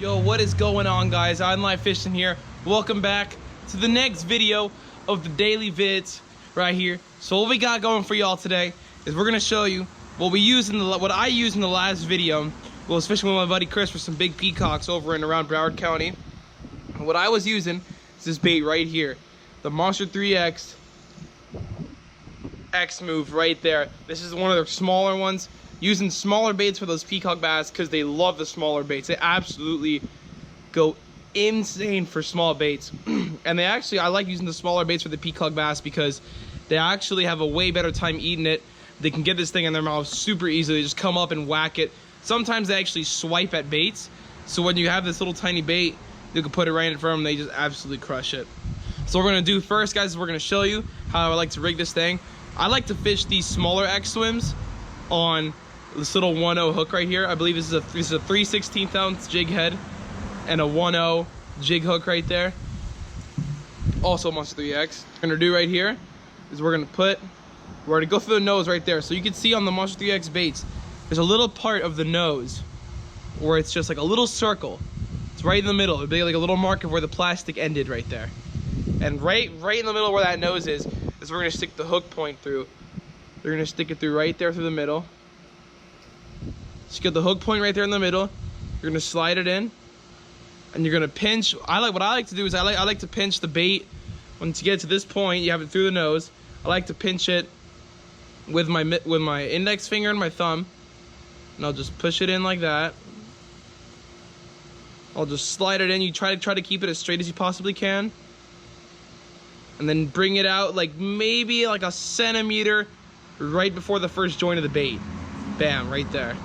Yo, what is going on, guys? I'm Live Fishing here. Welcome back to the next video of the daily vids right here. So what we got going for y'all today is we're gonna show you what I used in the last video. Well, I was fishing with my buddy Chris for some big peacocks over and around Broward County. And what I was using is this bait right here, the Monster 3X X move right there. This is one of their smaller ones. Using smaller baits for those peacock bass because they love the smaller baits. They absolutely go insane for small baits. And I like using the smaller baits for the peacock bass because they actually have a way better time eating it. They can get this thing in their mouth super easily. They just come up and whack it. Sometimes they actually swipe at baits. So when you have this little tiny bait, you can put it right in front of them. They just absolutely crush it. So what we're going to do first, guys, is we're going to show you how I like to rig this thing. I like to fish these smaller X swims on this little 1/0 hook right here. I believe this is a 3/16 ounce jig head and a 1/0 jig hook right there. Also Monster 3X. What we're gonna do right here is we're gonna go through the nose right there. So you can see on the Monster 3X baits, there's a little part of the nose where it's just like a little circle. It's right in the middle. It'd be like a little mark of where the plastic ended right there. And right in the middle where that nose is we're gonna stick the hook point through. We're gonna stick it through right there through the middle. Just get the hook point right there in the middle. You're gonna slide it in, and you're gonna pinch. What I like to do is I like to pinch the bait. Once you get to this point, you have it through the nose. I like to pinch it with my index finger and my thumb, and I'll just push it in like that. I'll just slide it in. You try to keep it as straight as you possibly can, and then bring it out like maybe like a centimeter right before the first joint of the bait. Bam, right there.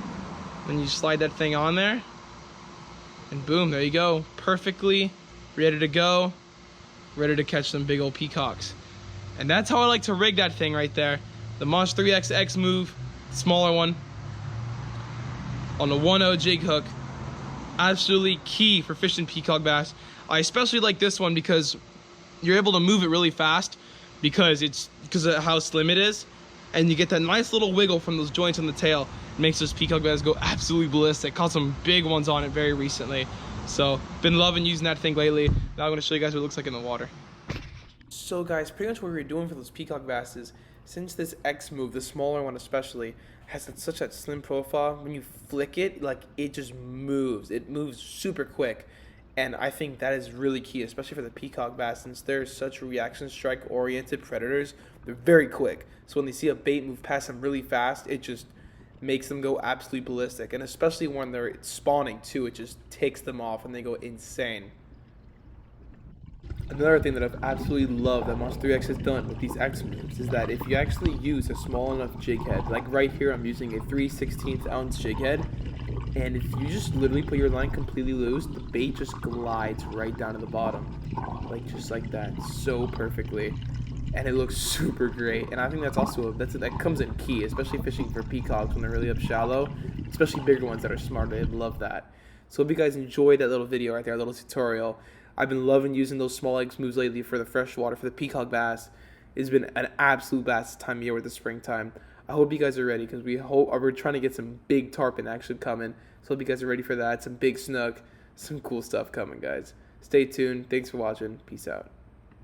Then you slide that thing on there, and boom, there you go. Perfectly ready to go, ready to catch some big old peacocks. And that's how I like to rig that thing right there. The Monster 3X X move, smaller one, on the 1/0 jig hook. Absolutely key for fishing peacock bass. I especially like this one because you're able to move it really fast because of how slim it is. And you get that nice little wiggle from those joints on the tail. It makes those peacock bass go absolutely ballistic. Caught some big ones on it very recently. So, been loving using that thing lately. Now I'm going to show you guys what it looks like in the water. So guys, pretty much what we're doing for those peacock bass is, since this X move, the smaller one especially, has such that slim profile, when you flick it, like, it just moves. It moves super quick. And I think that is really key, especially for the peacock bass, since they're such reaction strike oriented predators. They're very quick. So when they see a bait move past them really fast, it just makes them go absolutely ballistic. And especially when they're spawning too, it just takes them off and they go insane. Another thing that I've absolutely loved that Monster 3X has done with these X moves is that if you actually use a small enough jig head, like right here I'm using a 3/16 ounce jig head, and if you just literally put your line completely loose, the bait just glides right down to the bottom. Like, just like that, so perfectly. And it looks super great. And I think that's also, that comes in key, especially fishing for peacocks when they're really up shallow. Especially bigger ones that are smart, I love that. So hope you guys enjoyed that little video right there, a little tutorial. I've been loving using those small X moves lately for the freshwater, for the peacock bass. It's been an absolute blast time of year with the springtime. I hope you guys are ready because we're trying to get some big tarpon action coming. So hope you guys are ready for that. Some big snook, some cool stuff coming, guys. Stay tuned. Thanks for watching. Peace out.